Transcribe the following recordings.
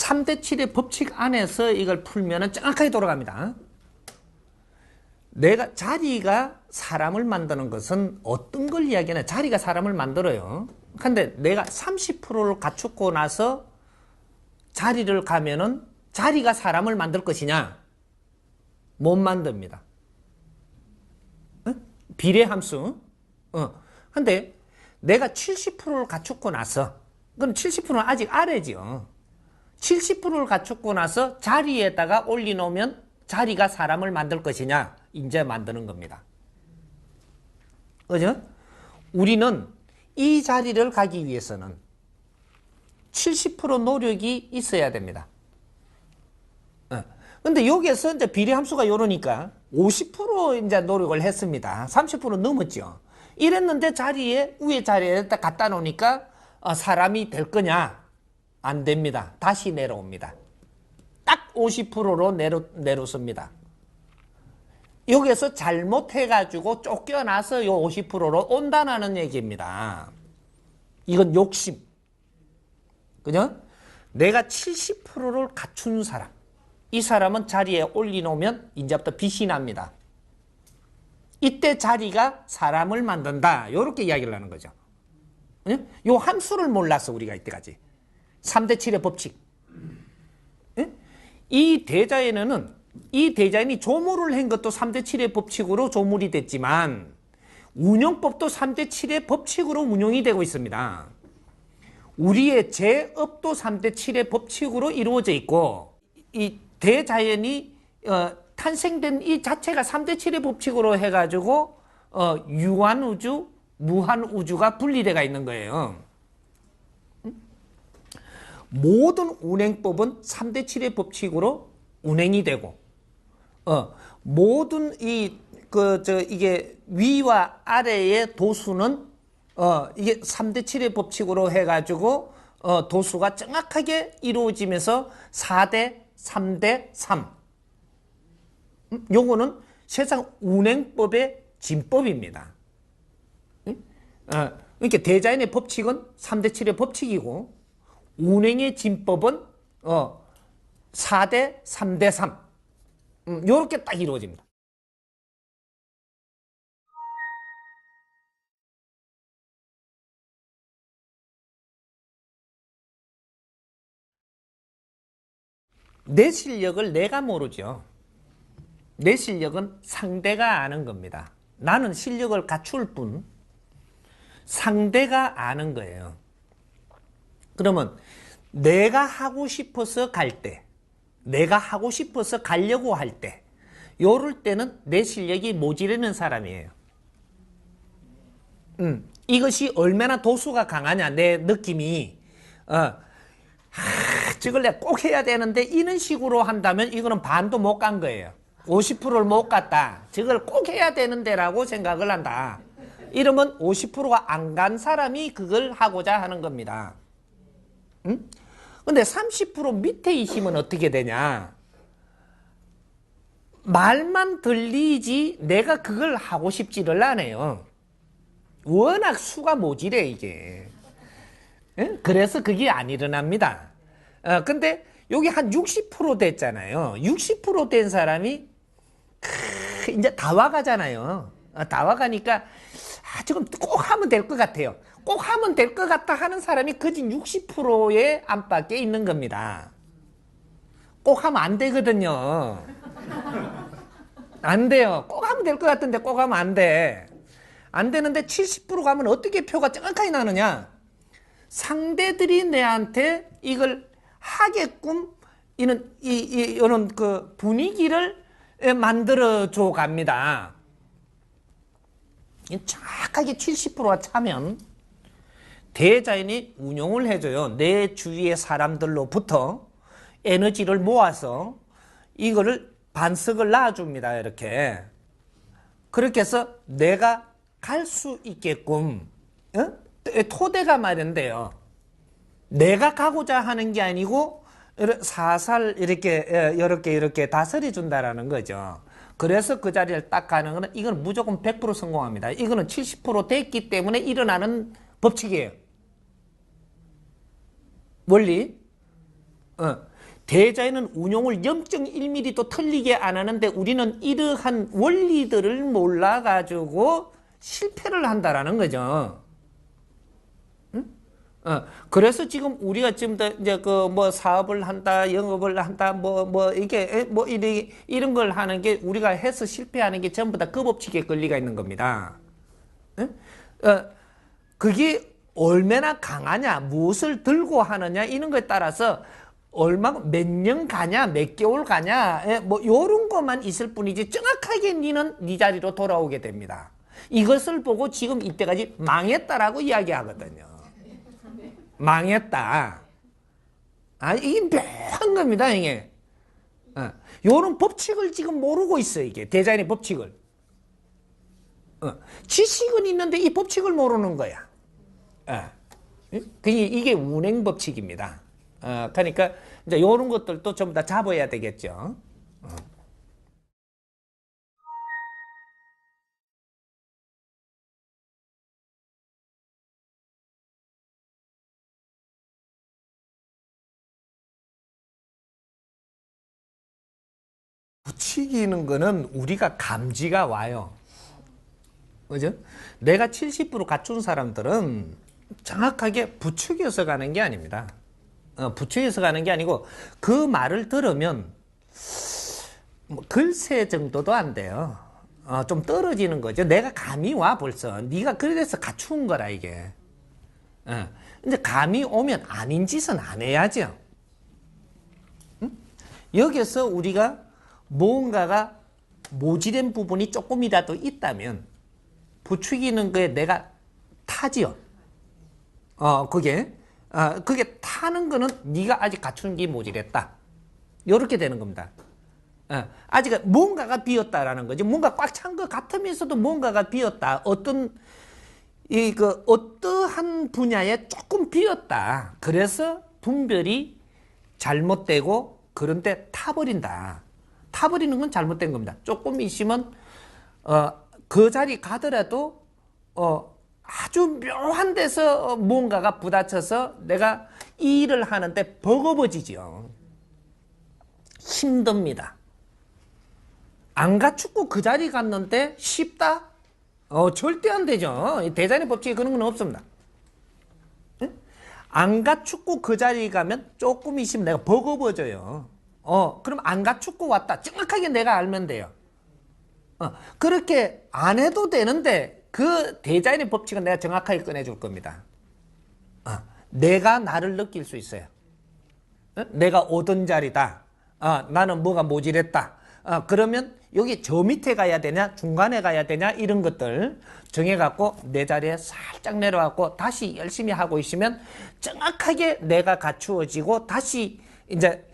3대 7의 법칙 안에서 이걸 풀면 정확하게 돌아갑니다. 내가 자리가 사람을 만드는 것은 어떤 걸 이야기하냐? 자리가 사람을 만들어요. 근데 내가 30%를 갖추고 나서 자리를 가면은 자리가 사람을 만들 것이냐? 못 만듭니다. 비례함수. 근데 내가 70%를 갖추고 나서, 그럼 70%는 아직 아래지요. 70%를 갖추고 나서 자리에다가 올려놓으면 자리가 사람을 만들 것이냐? 이제 만드는 겁니다. 그죠? 우리는 이 자리를 가기 위해서는 70% 노력이 있어야 됩니다. 근데 여기에서 이제 비례함수가 요러니까 50% 이제 노력을 했습니다. 30% 넘었죠. 이랬는데 자리에, 위에 자리에다 갖다 놓으니까 사람이 될 거냐? 안 됩니다. 다시 내려옵니다. 딱 50%로 내려섭니다. 여기에서 잘못해가지고 쫓겨나서 요 50%로 온다는 얘기입니다. 이건 욕심. 그죠? 내가 70%를 갖춘 사람. 이 사람은 자리에 올려놓으면 이제부터 빛이 납니다. 이때 자리가 사람을 만든다. 이렇게 이야기를 하는 거죠. 요 함수를 몰랐어, 우리가 이때까지. 3대 7의 법칙. 이 대자연이 조물을 한 것도 3대 7의 법칙으로 조물이 됐지만 운영법도 3대 7의 법칙으로 운영이 되고 있습니다. 우리의 제업도 3대 7의 법칙으로 이루어져 있고 이 대자연이 탄생된 이 자체가 3대 7의 법칙으로 해가지고 유한우주, 무한우주가 분리되어 있는 거예요. 모든 운행법은 3대 7의 법칙으로 운행이 되고 모든 이게 위와 아래의 도수는 이게 3대 7의 법칙으로 해가지고 도수가 정확하게 이루어지면서 4대 3대 3 요거는 세상 운행법의 진법입니다. 그러니까 대자연의 법칙은 3대 7의 법칙이고 운행의 진법은 4대 3대 3 요렇게 딱 이루어집니다. 내 실력을 내가 모르죠. 내 실력은 상대가 아는 겁니다. 나는 실력을 갖출 뿐 상대가 아는 거예요. 그러면 내가 하고 싶어서 갈 때, 내가 하고 싶어서 가려고 할 때, 요럴 때는 내 실력이 모자라는 사람이에요. 이것이 얼마나 도수가 강하냐, 내 느낌이. 저걸 내가 꼭 해야 되는데 이런 식으로 한다면 이거는 반도 못 간 거예요. 50%를 못 갔다. 저걸 꼭 해야 되는데 라고 생각을 한다. 이러면 50%가 안 간 사람이 그걸 하고자 하는 겁니다. 근데 30% 밑에 있으면 어떻게 되냐? 말만 들리지 내가 그걸 하고 싶지를 않아요. 워낙 수가 모자래 이게. 그래서 그게 안 일어납니다. 근데 여기 한 60% 됐잖아요. 60% 된 사람이 이제 다 와가잖아요. 다 와가니까 지금 꼭 하면 될 것 같아요. 꼭 하면 될 것 같다 하는 사람이 거진 60%의 안팎에 있는 겁니다. 꼭 하면 안 되거든요. 안 돼요. 꼭 하면 될 것 같은데 꼭 하면 안 돼. 안 되는데 70% 가면 어떻게 표가 정확하게 나느냐? 상대들이 내한테 이걸 하게끔 이런 그 분위기를 만들어줘 갑니다. 정확하게 70%가 차면 대자연이 운용을 해줘요. 내 주위의 사람들로부터 에너지를 모아서 이거를 반석을 놔줍니다. 이렇게. 그렇게 해서 내가 갈 수 있게끔 토대가 마련돼요. 내가 가고자 하는 게 아니고 사살 이렇게 다스려 준다라는 거죠. 그래서 그 자리를 딱 가는 거는 이건 무조건 100% 성공합니다. 이거는 70% 됐기 때문에 일어나는 법칙이에요. 원리. 대자에는 운용을 0.1mm도 틀리게 안 하는데 우리는 이러한 원리들을 몰라가지고 실패를 한다라는 거죠. 그래서 지금 우리가 지금 이제 그 뭐 사업을 한다, 영업을 한다, 이게 이런 걸 하는 게 우리가 해서 실패하는 게 전부 다 그 법칙에 권리가 있는 겁니다. 그게 얼마나 강하냐, 무엇을 들고 하느냐 이런 거에 따라서 몇 년 가냐, 몇 개월 가냐, 뭐 요런 것만 있을 뿐이지 정확하게 니는 네 자리로 돌아오게 됩니다. 이것을 보고 지금 이때까지 망했다라고 이야기하거든요. 망했다. 이게 묘한 겁니다, 이게. 요런 법칙을 지금 모르고 있어요, 이게. 대자연의 법칙을. 지식은 있는데 이 법칙을 모르는 거야. 이게 운행 법칙입니다. 그러니까 이제 요런 것들도 전부 다 잡아야 되겠죠. 부추기는 거는 우리가 감지가 와요. 그죠? 내가 70% 갖춘 사람들은 정확하게 부추겨서 가는 게 아닙니다. 부추겨서 가는 게 아니고 그 말을 들으면 뭐 글쎄 정도도 안 돼요. 좀 떨어지는 거죠. 내가 감이 와 벌써. 네가 그래서 갖춘 거라 이게. 근데 감이 오면 아닌 짓은 안 해야죠. 응? 여기서 우리가 뭔가가 모질된 부분이 조금이라도 있다면 부추기는 거에 내가 타지요. 그게 타는 거는 네가 아직 갖춘 게 모질했다. 이렇게 되는 겁니다. 아직 뭔가가 비었다라는 거지. 뭔가 꽉 찬 것 같으면서도 뭔가가 비었다. 어떠한 분야에 조금 비었다. 그래서 분별이 잘못되고 그런데 타버린다. 타버리는 건 잘못된 겁니다. 조금 있으면 그 자리 가더라도 아주 묘한 데서 뭔가가 부딪혀서 내가 이 일을 하는데 버거워지죠. 힘듭니다. 안 갖추고 그 자리 갔는데 쉽다? 절대 안 되죠. 대자연의 법칙에 그런 건 없습니다. 응? 안 갖추고 그 자리 가면 조금 있으면 내가 버거워져요. 그럼 안 갖추고 왔다. 정확하게 내가 알면 돼요. 그렇게 안 해도 되는데 그 대자연의 법칙은 내가 정확하게 꺼내줄 겁니다. 내가 나를 느낄 수 있어요. 내가 오던 자리다. 나는 뭐가 모질했다. 그러면 여기 저 밑에 가야 되냐 중간에 가야 되냐 이런 것들 정해갖고 내 자리에 살짝 내려갖고 다시 열심히 하고 있으면 정확하게 내가 갖추어지고 다시 이제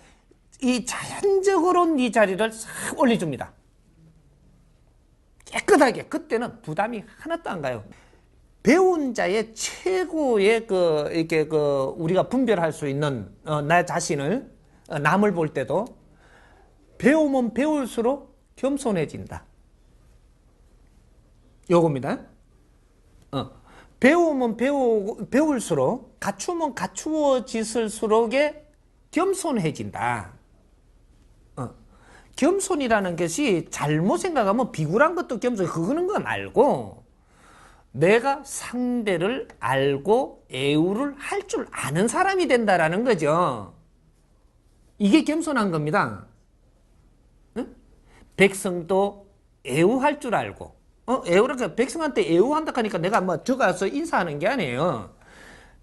이 자연적으로 네 자리를 싹 올려줍니다. 깨끗하게. 그때는 부담이 하나도 안 가요. 배운 자의 최고의 우리가 분별할 수 있는 나 자신을 남을 볼 때도 배우면 배울수록 겸손해진다. 요겁니다. 배우면 배울수록 갖추면 갖추어질수록에 겸손해진다. 겸손이라는 것이 잘못 생각하면 비굴한 것도 겸손. 그거는 거 말고 내가 상대를 알고 애우를 할 줄 아는 사람이 된다라는 거죠. 이게 겸손한 겁니다. 응? 백성도 애우할 줄 알고 애우라니까 백성한테 애우한다 하니까 내가 뭐 들어가서 인사하는 게 아니에요.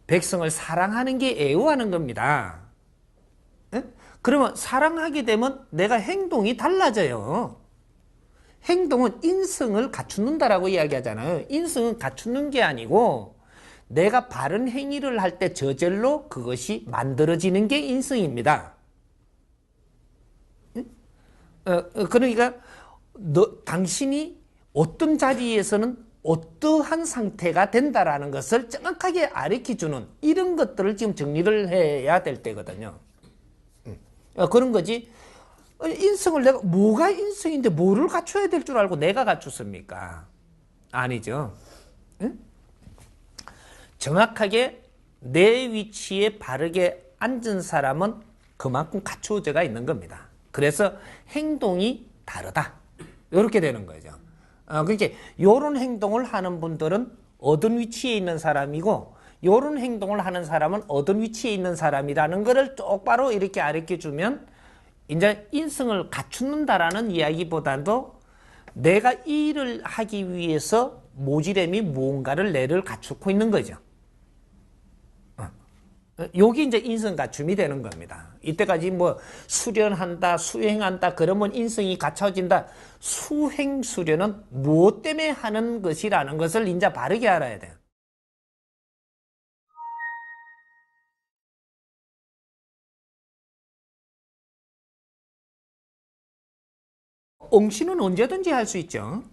백성을 사랑하는 게 애우하는 겁니다. 그러면 사랑하게 되면 내가 행동이 달라져요. 행동은 인성을 갖추는다라고 이야기하잖아요. 인성은 갖추는 게 아니고 내가 바른 행위를 할 때 저절로 그것이 만들어지는 게 인성입니다. 그러니까 당신이 어떤 자리에서는 어떠한 상태가 된다라는 것을 정확하게 가르쳐주는 이런 것들을 지금 정리를 해야 될 때거든요. 그런 거지. 인성을 내가 뭐가 인성인데 뭐를 갖춰야 될 줄 알고 내가 갖췄습니까? 아니죠. 응? 정확하게 내 위치에 바르게 앉은 사람은 그만큼 갖추어져가 있는 겁니다. 그래서 행동이 다르다. 이렇게 되는 거죠. 그러니까 이런 행동을 하는 분들은 어떤 위치에 있는 사람이고 이런 행동을 하는 사람은 어떤 위치에 있는 사람이라는 것을 똑바로 이렇게 가르쳐주면 이제 인성을 갖춘다라는 이야기보다도 내가 이 일을 하기 위해서 모지렘이 무언가를 뇌를 갖추고 있는 거죠. 요게 이제 인성 갖춤이 되는 겁니다. 이때까지 뭐 수련한다, 수행한다, 그러면 인성이 갖춰진다. 수행, 수련은 무엇 때문에 하는 것이라는 것을 이제 바르게 알아야 돼요. 엉시는 언제든지 할 수 있죠.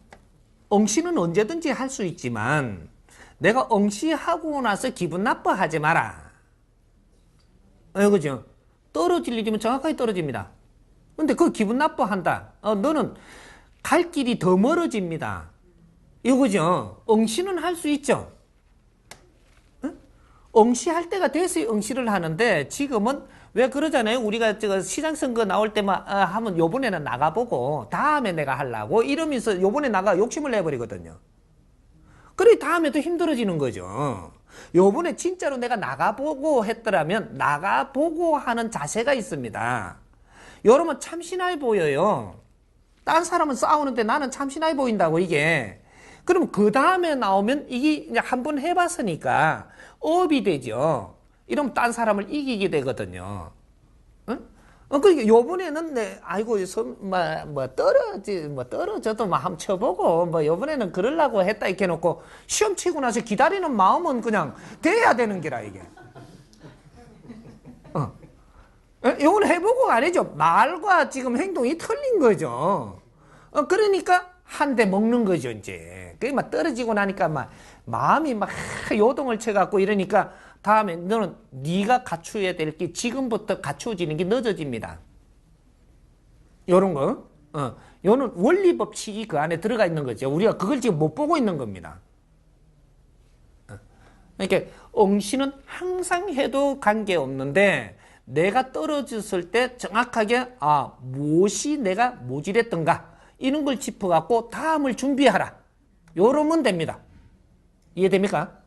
엉시는 언제든지 할 수 있지만 내가 엉시하고 나서 기분 나빠하지 마라. 그죠? 떨어질 일이면 정확하게 떨어집니다. 근데 그 기분 나빠한다. 너는 갈 길이 더 멀어집니다. 이거죠. 엉시는 할 수 있죠. 엉시할 때가 돼서 엉시를 하는데 지금은 왜 그러잖아요. 우리가 시장 선거 나올 때만 하면 요번에는 나가보고 다음에 내가 하려고 이러면서 요번에 나가 욕심을 내버리거든요. 그래 다음에 또 힘들어지는 거죠. 요번에 진짜로 내가 나가보고 했더라면 나가보고 하는 자세가 있습니다. 여러분 참신해 보여요. 딴 사람은 싸우는데 나는 참신해 보인다고 이게. 그럼 그 다음에 나오면 이게 이제 한번 해봤으니까 업이 되죠. 이러면 딴 사람을 이기게 되거든요. 응? 그러니까 요번에는 아이고, 떨어져도 한번 쳐보고, 요번에는 그러려고 했다, 이렇게 해놓고, 시험 치고 나서 기다리는 마음은 그냥 돼야 되는 게라, 이게. 요건 해보고 아니죠. 말과 지금 행동이 틀린 거죠. 그러니까 한 대 먹는 거죠, 이제. 그게 막 떨어지고 나니까 마음이 요동을 쳐갖고 이러니까 다음에 너는 네가 갖추어야 될 게 지금부터 갖추어지는 게 늦어집니다. 요런 거. 요는 원리 법칙이 그 안에 들어가 있는 거죠. 우리가 그걸 지금 못 보고 있는 겁니다. 그러니까 엉시는 항상 해도 관계없는데 내가 떨어졌을 때 정확하게 무엇이 내가 모질했던가 이런 걸 짚어갖고 다음을 준비하라. 요러면 됩니다. 이해됩니까?